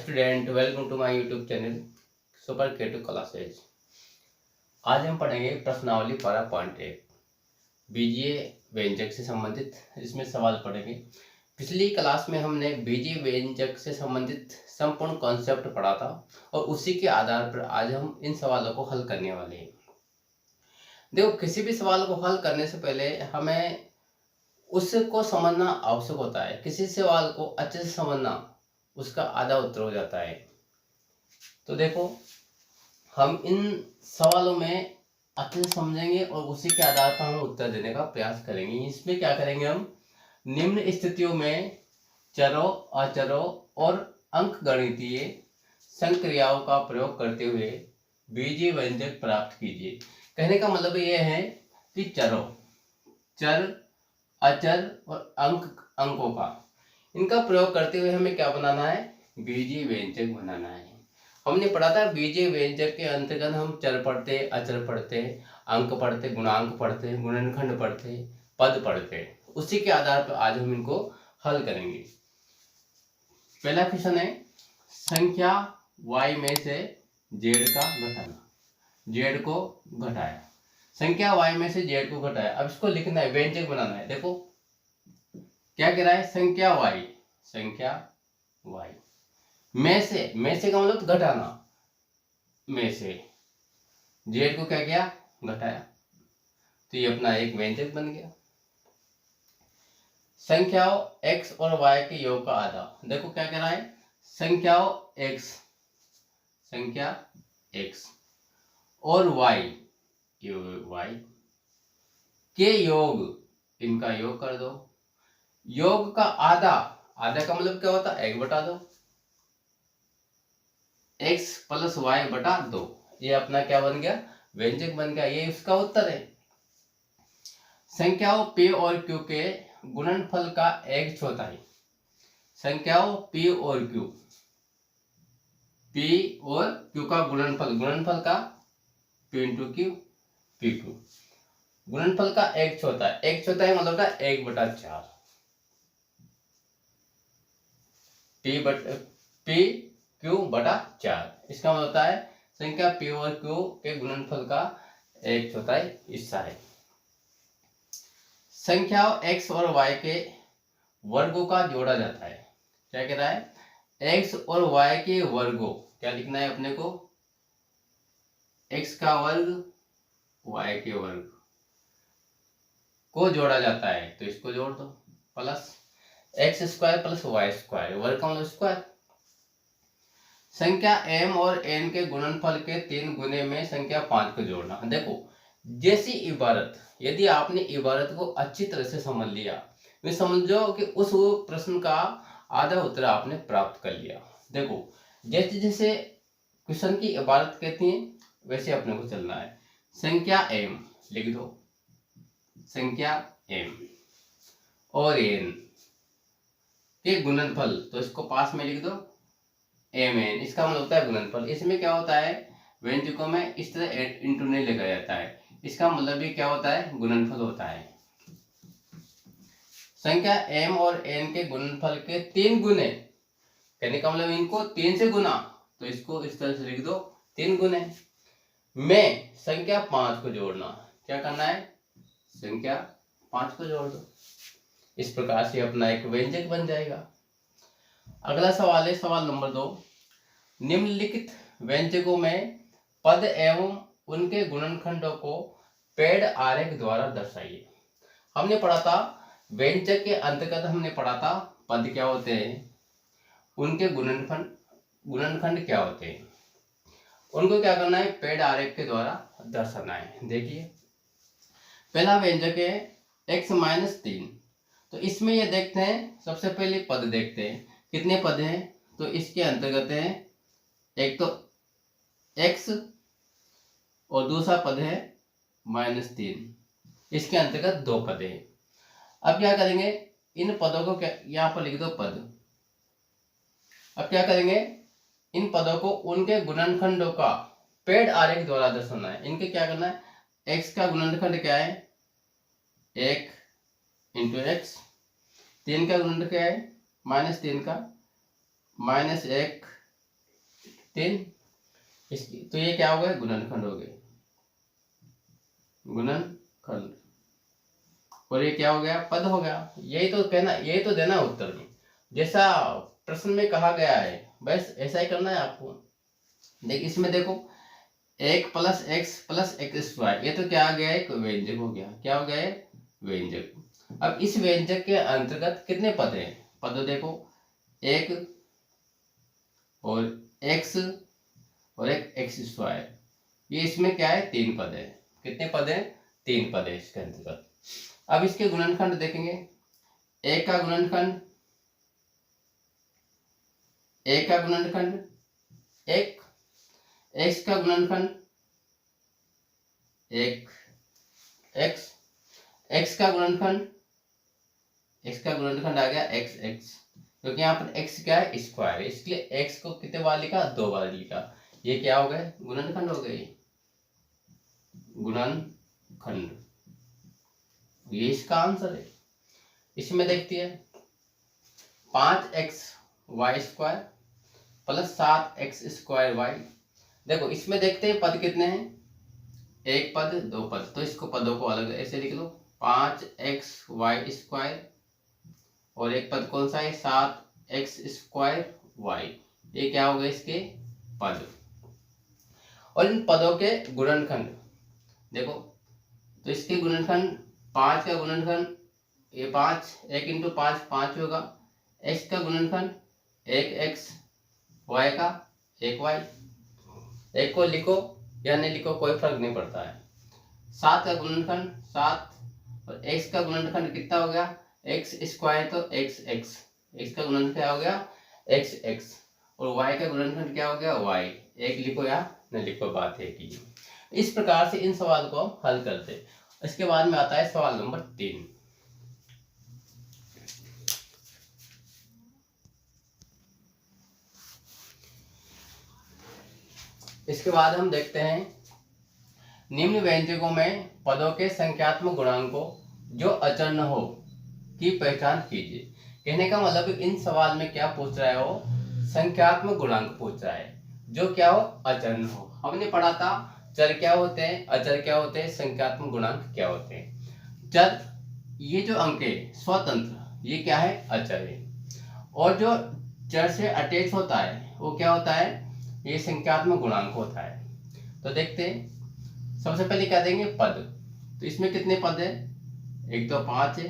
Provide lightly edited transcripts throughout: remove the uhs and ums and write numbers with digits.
Student, welcome to my YouTube channel super K2 classes. आज हम पढ़ेंगे प्रश्नावली पारा पॉइंट 1 बीजीय व्यंजक से संबंधित इसमें सवाल पढ़ेंगे। पिछली क्लास में हमने बीजीय व्यंजक से संबंधित संपूर्ण कॉन्सेप्ट पढ़ा था और उसी के आधार पर आज हम इन सवालों को हल करने वाले हैं। देखो, किसी भी सवाल को हल करने से पहले हमें उसको समझना आवश्यक होता है। किसी सवाल को अच्छे से समझना उसका आधा उत्तर हो जाता है। तो देखो, हम इन सवालों में अच्छे से समझेंगे और उसी के आधार पर हम उत्तर देने का प्रयास करेंगे। इसमें क्या करेंगे, हम निम्न स्थितियों में चरों, अचरों और अंकगणितीय संक्रियाओं का प्रयोग करते हुए बीजीय व्यंजक प्राप्त कीजिए। कहने का मतलब यह है कि चरों, चर, अचर और अंकों का इनका प्रयोग करते हुए हमें क्या बनाना है, बीजीय व्यंजक बनाना है। हमने पढ़ा था बीजीय व्यंजक के अंतर्गत हम चर पढ़ते, अचर पढ़ते, अंक पढ़ते, गुणांक पढ़ते, गुणनखंड पढ़ते, पद पढ़ते। उसी के आधार पर आज हम इनको हल करेंगे। पहला क्वेश्चन है, संख्या y में से z का घटाना। z को घटाया, संख्या y में से z को घटाया। अब इसको लिखना है, व्यंजक बनाना है। देखो क्या कह रहा है, संख्या y में से का मतलब घटाना, में से z को क्या किया, घटाया, तो ये अपना एक व्यंजक बन गया। संख्याओं x और y के योग का आधा। देखो क्या कह रहा है, संख्या x और y के योग, इनका योग कर दो। योग का आधा, आधा का मतलब क्या होता है, 1 बटा 2, x प्लस वाई बटा 2। ये अपना क्या बन गया, व्यंजक बन गया। ये इसका उत्तर है। संख्याओं p और q के गुणनफल का 1/4। संख्याओं p और q का गुणनफल का p इंटू q, p2 गुणनफल का 1/4। 1/4 मतलब 1/4 p q बटा 4। इसका मतलब होता है संख्या p और q के गुणनफल का 1/4 हिस्सा है। संख्याओं x और y के वर्गों का जोड़ा जाता है। क्या कह रहा है, x और y के वर्गों, क्या लिखना है अपने को, x का वर्ग y के वर्ग को जोड़ा जाता है। तो इसको जोड़ दो, plus x square plus y square, वर्ग का मतलब स्क्वायर। संख्या m और n के गुणनफल के 3 गुने में संख्या 5 को जोड़ना। देखो, जैसी इबारत, यदि आपने इबारत को अच्छी तरह से समझ लिया, तो समझो कि उस प्रश्न का आधा उत्तर आपने प्राप्त कर लिया। देखो, जैसे जैसे क्वेश्चन की इबारत कहती है वैसे अपने को चलना है। संख्या m लिख दो, संख्या m और n के गुणनफल, तो इसको पास में लिख दो mn। इसका मतलब होता है गुणनफल। इसमें क्या होता है, व्यंजकों में इस तरह इंटू नहीं लगाया जाता है। इसका मतलब भी क्या होता है, गुणनफल होता है। संख्या m और n के गुणनफल के 3 गुने, कहने का मतलब इनको 3 से गुना, तो इसको इस तरह से लिख दो 3 गुने में संख्या 5 को जोड़ना। क्या करना है, संख्या 5 को जोड़ दो। इस प्रकार से अपना एक व्यंजक बन जाएगा। अगला सवाल है, सवाल नंबर 2, निम्नलिखित व्यंजकों में पद एवं उनके गुणनखंडों को पेड़ आरेख द्वारा दर्शाइए। हमने पढ़ा था व्यंजक के अंतर्गत, हमने पढ़ा था पद क्या होते हैं, उनके गुणनखंड क्या होते हैं, उनको क्या करना है, पेड़ आरेख के द्वारा दर्शाना है। देखिए, पहला व्यंजक है x-3। तो इसमें ये देखते हैं, सबसे पहले पद देखते हैं, कितने पद हैं। तो इसके अंतर्गत है एक तो x और दूसरा पद है -3। इसके अंतर्गत 2 पद हैं। अब क्या करेंगे, इन पदों को यहाँ पर लिख दो पद। अब क्या करेंगे, इन पदों को उनके गुणनखंडों का पेड़ आरेख द्वारा दर्शाना है। इनके क्या करना है, x का गुणनखंड क्या है, 1 इंटू x, 3 का गुणनखंड क्या है, -3 का, -1 3। इसकी तो ये क्या हो गए, गुणनखंड हो गए, गुणनखंड। और ये क्या हो गया, पद हो गया। यही तो कहना, यही तो देना उत्तर में, जैसा प्रश्न में कहा गया है बस ऐसा ही करना है आपको। देख इसमें देखो, 1 + x + x², ये तो क्या आ गया, एक व्यंजक हो गया। क्या हो गया है, व्यंजक। अब इस व्यंजक के अंतर्गत कितने पद हैं, पद देखो, 1 और x और एक x², ये इसमें क्या है, 3 पद है। कितने पद है, 3 पद है इसके अंतर्गत। अब इसके गुणनखंड देखेंगे, 1 का गुणनखंड, 1 का गुणनखंड 1, x का गुणनखंड 1 x, x का गुणनखंड, x का गुणनखंड आ गया x x, क्योंकि यहाँ पर x क्या है, स्क्वायर है, इसलिए x को कितने बार लिखा, 2 बार लिखा। ये क्या हो गए, गुणनखंड हो गए, गुणनखंड। ये इसका आंसर है। इसमें देखती है 5xy² + 7x²y। देखो इसमें देखते हैं पद कितने हैं, 1 पद 2 पद, तो इसको पदों को अलग ऐसे लिख लो, 5xy² और एक पद कौन सा है, 7x²y। ये क्या हो गए, इसके पद। और इन पदों के गुणनखंड देखो, तो इसके गुणनखंड, 5 का गुणनखंड ये 5, 1 × 5 5 होगा, x का गुणनखंड 1x, y का 1y, एक को लिखो या नहीं लिखो कोई फर्क नहीं पड़ता है। 7 का गुणनखंड 7 और x का गुणनखंड कितना हो गया, x² तो x का गुणनखंड क्या हो गया, x और y का गुणनखंड क्या हो गया, y। एक लिखो या न लिखो, बात है कि इस प्रकार से इन सवाल को हम हल करते हैं। इसके बाद में आता है सवाल नंबर 3। इसके बाद हम देखते हैं, निम्न व्यंजकों में पदों के संख्यात्मक गुणांकों जो अचर न हो की पहचान कीजिए। कहने का मतलब इन सवाल में क्या पूछ रहा है, वो संख्यात्मक गुणांक पूछ रहा है जो क्या हो, अचर न हो। हमने पढ़ा था चर क्या होते हैं, अचर क्या होते हैं, संख्यात्मक गुणांक क्या होते हैं। चर, ये जो अंक है स्वतंत्र, ये क्या है, अचर है। और जो चर से अटैच होता है वो क्या होता है, ये संख्यात्मक गुणांक होता है। तो देखते हैं, सबसे पहले क्या देंगे, पद। तो इसमें कितने पद है, एक तो 5 है,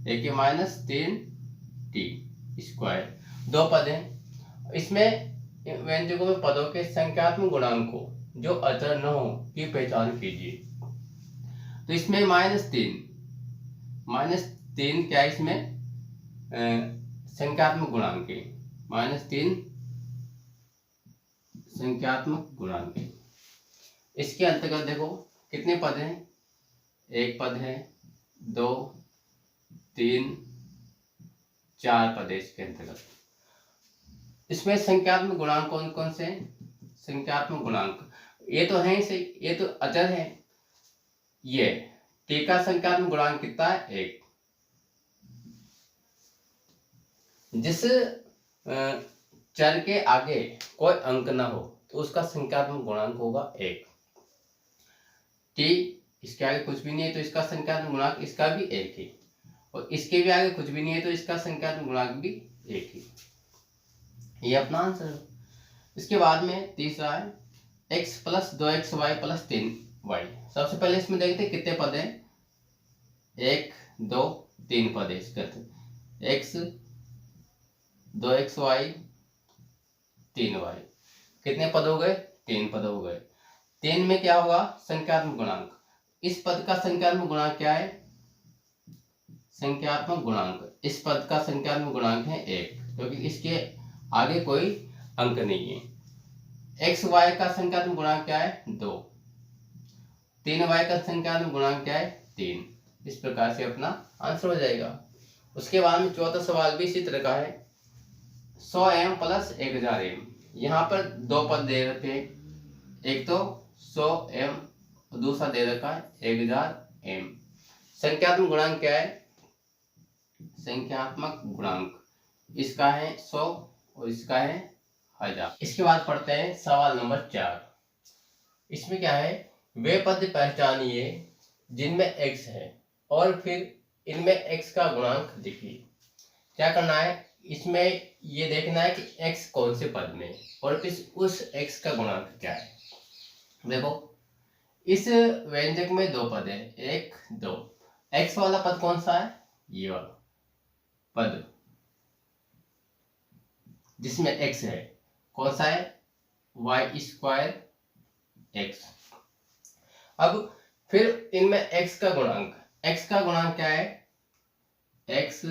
एक है -3t², 2 पद हैं। इसमें व्यंजकों में पदों के संख्यात्मक गुणांकों जो अचर न हो की पहचान कीजिए। तो इसमें -3 क्या है, इसमें संख्यात्मक गुणांक है, -3 संख्यात्मक गुणांक है। इसके अंतर्गत देखो कितने पद हैं, 1 पद है, 2 3 4 पद है इसके अंतर्गत। इसमें संख्यात्मक गुणांक कौन कौन से हैं, संख्यात्मक गुणांक ये तो है से, ये तो अचर है। ये t का संख्यात्मक गुणांक कितना है, 1। जिस चर के आगे कोई अंक ना हो तो उसका संख्यात्मक गुणांक होगा 1। t इसके आगे कुछ भी नहीं है तो इसका संख्यात्मक गुणांक इसका भी 1 है, और इसके भी आगे कुछ भी नहीं है तो इसका संख्यात्मक गुणांक भी 1 है। ये अपना आंसर है। इसके बाद में तीसरा है x + 2xy + 3y। सबसे पहले इसमें देखते हैं कितने पद हैं, 1 2 3 पद है इसके अंदर, x 2xy 3y, कितने पद हो गए, 3 पद हो गए। 3 में क्या होगा, संख्यात्मक गुणांक। इस पद का संख्यात्मक गुणांक क्या है, संख्यात्मक गुणांक, इस पद का संख्यात्मक गुणांक है 1, क्योंकि इसके आगे कोई अंक नहीं है। एक्स वाई का संख्यात्मक गुणांक क्या है, 2। 3y का संख्यात्मक गुणांक क्या है, 3। इस प्रकार से अपना आंसर हो जाएगा। उसके बाद में चौथा सवाल भी इसी तरह का है, 100m + 1000m। यहाँ पर 2 पद दे रखे हैं, एक तो 100m और दूसरा दे रखा है 1000m। संख्यात्मक गुणांक क्या है, संख्यात्मक गुणांक इसका है 100 और इसका है 1000। इसके बाद पढ़ते हैं सवाल नंबर 4। इसमें क्या है, वे पद पहचानिए जिनमें x है और फिर इनमें x का गुणांक लिखिए। क्या करना है, इसमें ये देखना है कि x कौन से पद में और फिर उस x का गुणांक क्या है। देखो इस व्यंजक में दो पद है, 1 2। x वाला पद कौन सा है, ये वाला पद जिसमें x है, कौन सा है, y² x। अब फिर इनमें x का गुणांक क्या है, x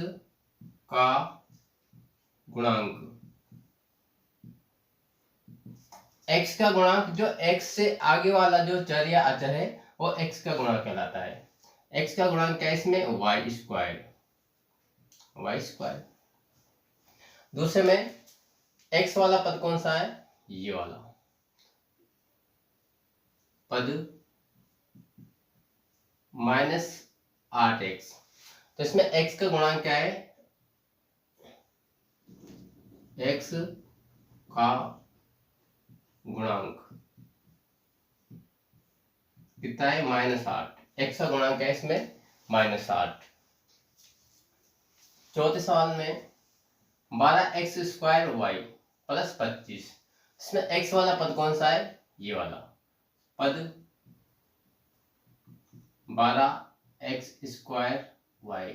का गुणांक जो x से आगे वाला जो चर या अचर है वो x का गुणांक कहलाता है। x का गुणांक क्या है इसमें, y²। दूसरे में x वाला पद कौन सा है, ये वाला पद -8x। तो इसमें x का गुणांक क्या है, x का गुणांक कितना है, -8। x का गुणांक है इसमें -8। चौथे सवाल में 12x² y + 25। इसमें x वाला पद कौन सा है, ये वाला पद 12x² y,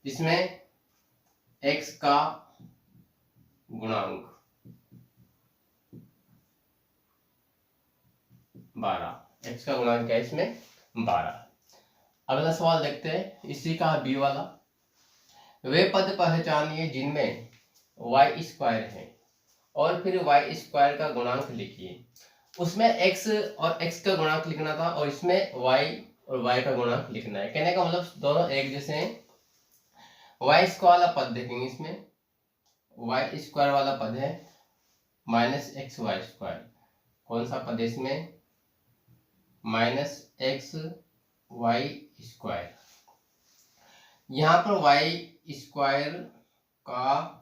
जिसमें x का गुणांक 12। x का गुणांक क्या है इसमें, 12। अगला सवाल देखते हैं, इसी का b वाला। वे पद पहचानिए जिनमें y² है और फिर y² का गुणांक लिखिए। उसमें x और x का गुणांक लिखना था और इसमें y और y का गुणांक लिखना है। कहने का मतलब दोनों एक जैसे हैं। y² वाला पद देखेंगे, इसमें y² वाला पद है -xy²। कौन सा पद है इसमें, -xy²। यहाँ पर y² का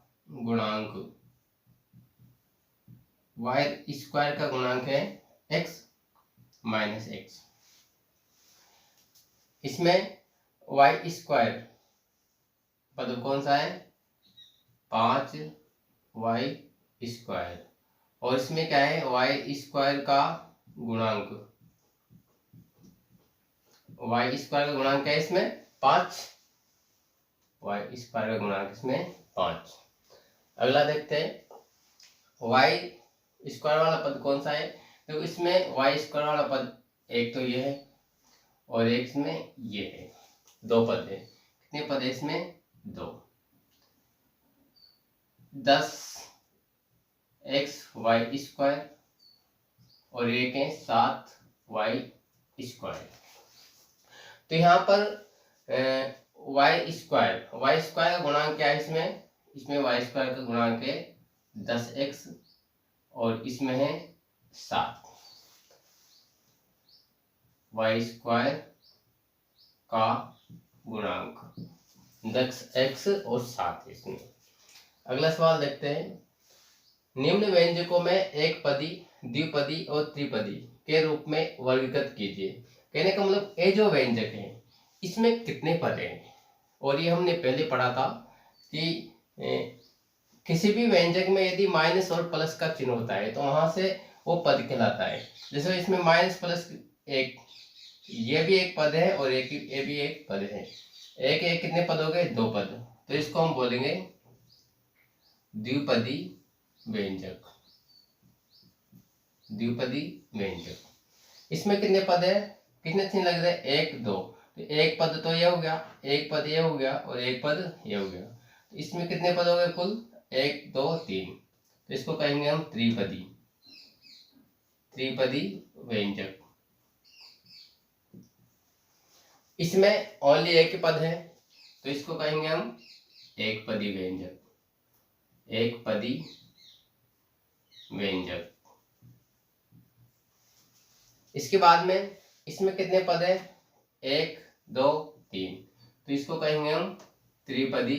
गुणांक है x -x। इसमें y² पद कौन सा है, 5y² और इसमें क्या है, y² का गुणांक क्या है इसमें 5। y² का गुणांक इसमें 5। अगला देखते हैं, y² वाला पद कौन सा है। तो इसमें y² वाला पद एक तो ये है और एक इसमें ये है, दो पद है। कितने पद है इसमें, 2। 10xy² और एक है 7y²। तो यहाँ पर y² का गुणांक क्या है इसमें y² का गुणांक है 10x और इसमें है 7। y² का गुणांक 10x और 7 है इसमें। अगला सवाल देखते हैं, निम्न व्यंजकों में एक पदी, द्विपदी और त्रिपदी के रूप में वर्गीकृत कीजिए। कहने का मतलब ये जो व्यंजक है इसमें कितने पद हैं, और ये हमने पहले पढ़ा था कि किसी भी व्यंजक में यदि माइनस और प्लस का चिन्ह होता है तो वहां से वो पद कहलाता है। जैसे इसमें -+1, ये भी एक पद है और ये भी एक पद है। एक कितने पद हो गए, 2 पद। तो इसको हम बोलेंगे द्विपदी व्यंजक। इसमें कितने पद है, कितने चिन्ह लग रहे हैं, 1 2। तो एक पद तो ये हो गया, एक पद ये हो गया और एक पद ये हो गया। तो इसमें कितने पद हो गए कुल, 1 2 3। तो इसको कहेंगे हम त्रिपदी व्यंजक। इसमें ओनली एक ही पद है तो इसको कहेंगे हम एक पदी व्यंजक। इसके बाद में इसमें कितने पद है, 1 2 3। तो इसको कहेंगे हम त्रिपदी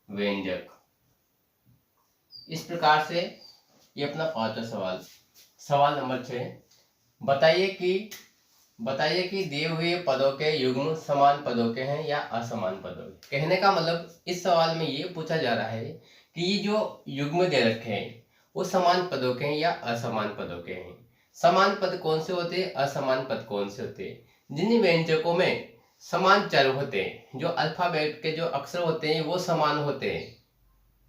व्यंजक। इस प्रकार से ये अपना 5वां सवाल। सवाल नंबर 6, बताइए कि दिए हुए पदों के युग्म समान पदों के हैं या असमान पदों के। कहने का मतलब इस सवाल में ये पूछा जा रहा है कि ये जो युग्म दे रखे हैं वो समान पदों के हैं या असमान पदों के हैं। समान पद कौन से होते हैं, असमान पद कौन से होते हैं। जिन व्यंजकों में समान चर होते हैं, जो अल्फाबेट के जो अक्षर होते हैं वो समान होते हैं,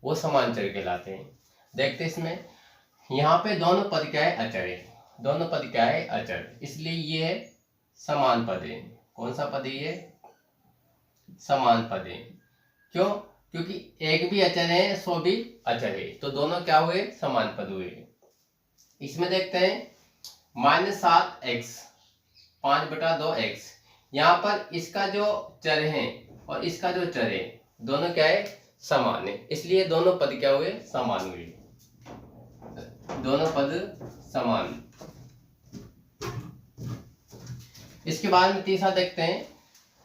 वो समान चर कहलाते हैं। देखते इसमें यहाँ पे दोनों पद क्या है, अचर है। दोनों पद क्या है, अचर, इसलिए ये समान पद है। कौन सा पद है ये, समान पद है। क्यों, क्योंकि एक भी अचर है, 100 भी अचर है, तो दोनों क्या हुए, समान पद हुए। इसमें देखते हैं -7x 5/2x, यहाँ पर इसका जो चर है और इसका जो चर है दोनों क्या है, समान है, इसलिए दोनों पद क्या हुए, समान हुए। दोनों पद समान। इसके बाद में तीसरा देखते हैं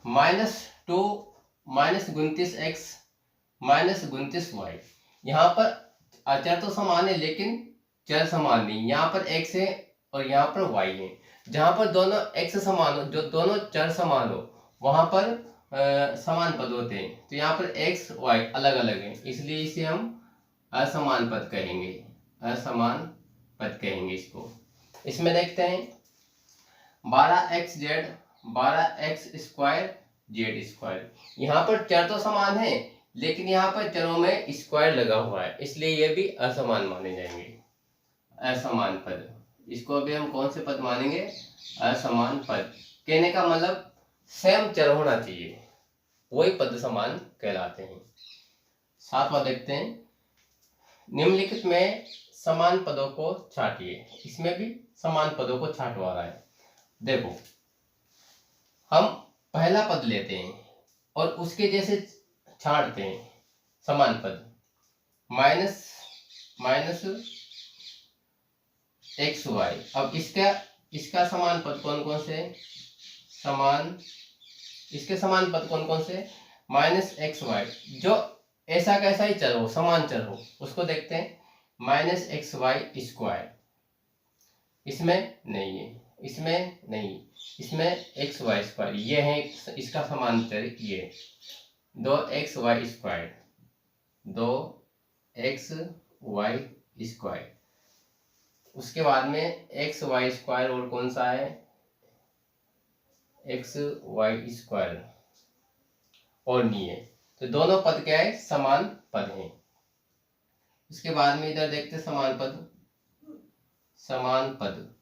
-2 -29x -29y। यहाँ पर अचर तो समान है लेकिन चर समान नहीं। यहाँ पर x है और यहाँ पर y है। जहाँ पर दोनों x समान हो, जो दोनों चर समान हो, वहां पर समान पद होते हैं। तो यहाँ पर x y अलग अलग है, इसलिए इसे हम असमान पद कहेंगे। असमान पद कहेंगे इसको। इसमें देखते हैं 12xz 12x² z²। यहाँ पर चर तो समान है लेकिन यहाँ पर चरों में स्क्वायर लगा हुआ है, इसलिए ये भी असमान माने जाएंगे, असमान पद। इसको अभी हम कौन से पद मानेंगे, असमान पद। कहने का मतलब सेम चर होना चाहिए, वही पद समान कहलाते हैं। 7वां देखते हैं निम्नलिखित में समान पदों को छांटिए। इसमें भी समान पदों को छांटवा रहा है। देखो, हम पहला पद लेते हैं और उसके जैसे छांटते हैं समान पद। -xy। अब इसका समान पद कौन कौन से, इसके समान पद कौन कौन से, -xy। जो ऐसा कैसा ही चर हो, समान चर हो, उसको देखते हैं -xy²। इसमें नहीं है, इसमें नहीं, इसमें xy²। ये है इसका समांतर, ये 2xy², 2xy²। उसके बाद में xy² और कौन सा है, xy² और नहीं है, तो दोनों पद क्या है, समान पद हैं। उसके बाद में इधर देखते समान पद,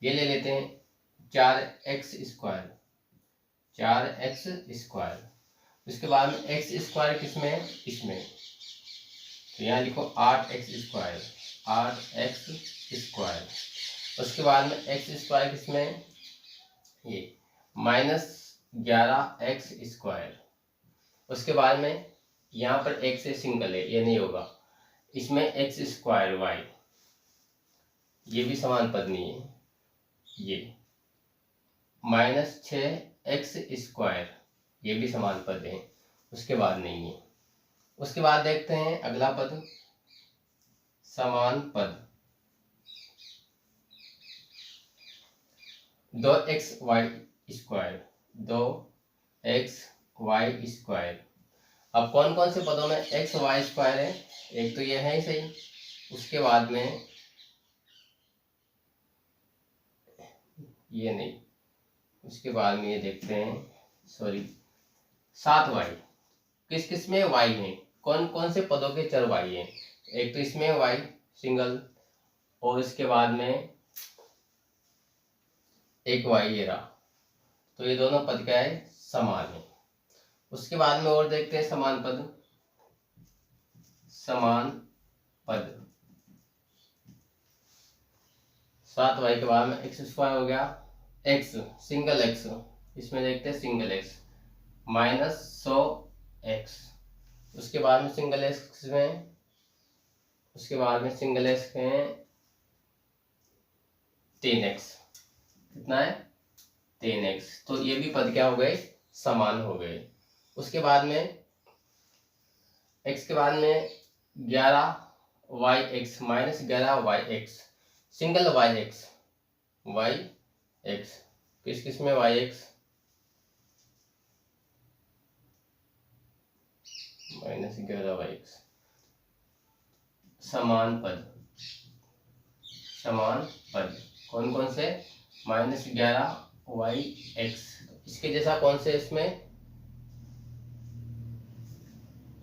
ये ले लेते हैं 4x², 4x²। उसके बाद में x² किसमें है, इसमें, तो यहाँ लिखो 8x², 8x²। उसके बाद में x² किसमें है, ये -11x²। उसके बाद में यहाँ पर x से सिंगल है, ये नहीं होगा, इसमें x²y, ये भी समान पद नहीं है। ये -6x², ये भी समान पद है, उसके बाद नहीं है। उसके बाद देखते हैं अगला पद, समान पद 2xy², 2xy²। अब कौन कौन से पदों में xy² है, एक तो ये है ही सही, उसके बाद में ये नहीं, उसके बाद में ये देखते हैं, सॉरी 7y। किस किस में y है, कौन कौन से पदों के चर y है, एक तो इसमें y सिंगल, और इसके बाद में एक y ये रहा, तो ये दोनों पद क्या है, समान है। उसके बाद में और देखते हैं समान पद 7y के बाद में x² हो गया, x सिंगल x, इसमें देखते हैं सिंगल x -100x। उसके बाद में सिंगल x में, उसके बाद में सिंगल x में 10x, कितना है 10x, तो ये भी पद क्या हो गए, समान हो गए। उसके बाद में x के बाद में 11y(x) minus 11y(x), single y(x), किस किस में y(x) माइनस 11y(x), समान पद कौन कौन से, माइनस 11y(x), इसके जैसा कौन से इसमें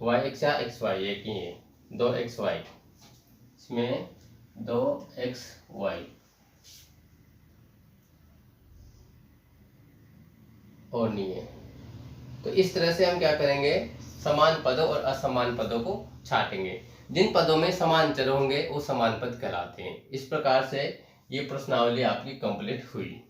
y(x) या xy एक ही है, 2xy, इसमें 2xy और नहीं है। तो इस तरह से हम क्या करेंगे, समान पदों और असमान पदों को छाटेंगे। जिन पदों में समान चर होंगे वो समान पद कहलाते हैं। इस प्रकार से ये प्रश्नावली आपकी कंप्लीट हुई।